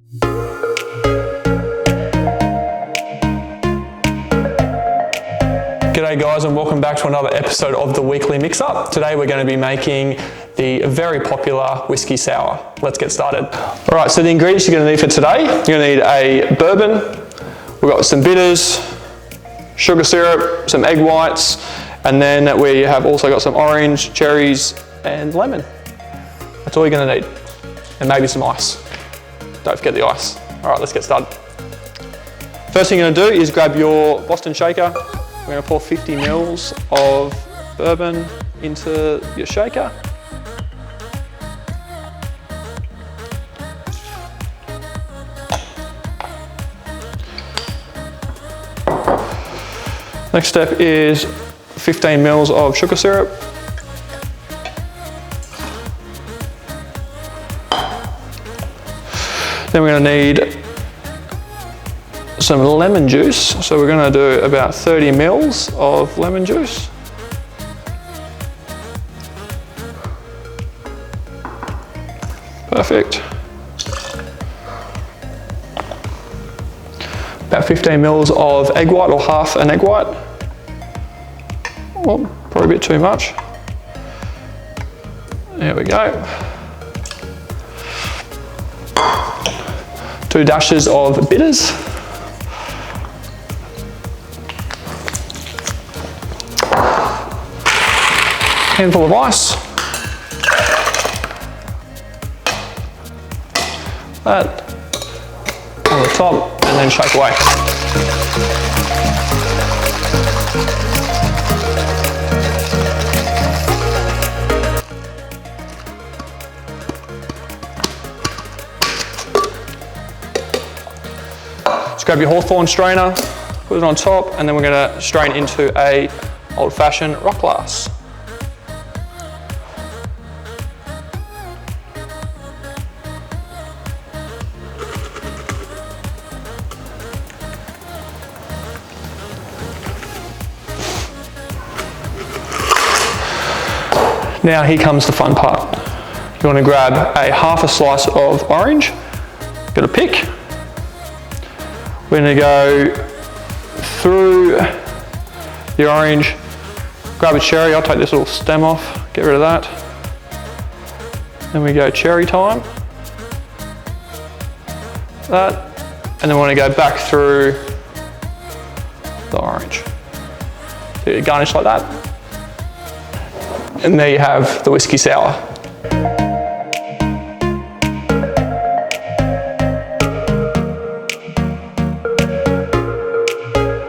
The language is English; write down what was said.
G'day guys, and welcome back to another episode of the Weekly Mixup. Today we're going to be making the very popular Whisky Sour. Let's get started. Alright, so the ingredients you're going to need for today, you're going to need a bourbon, we've got some bitters, sugar syrup, some egg whites, and then we have also got some orange, cherries, and lemon. That's all you're going to need. And maybe some ice. Don't forget the ice. Alright, let's get started. First thing you're going to do is grab your Boston shaker. We're going to pour 50 mils of bourbon into your shaker. Next step is 15 mils of sugar syrup. Then we're going to need some lemon juice, so we're going to do about 30 mils of lemon juice. Perfect. About 15 mils of egg white, or half an egg white. Well, probably a bit too much. There we go. 2 dashes of bitters. Handful of ice. That on the top, and then shake away. Just grab your Hawthorn Strainer, put it on top, and then we're going to strain into a old-fashioned rock glass. Now here comes the fun part. You want to grab a half a slice of orange, got a pick. We're going to go through the orange, grab a cherry. I'll take this little stem off, get rid of that. Then we go cherry time. That, and then we want to go back through the orange. So you garnish like that. And there you have the Whisky Sour.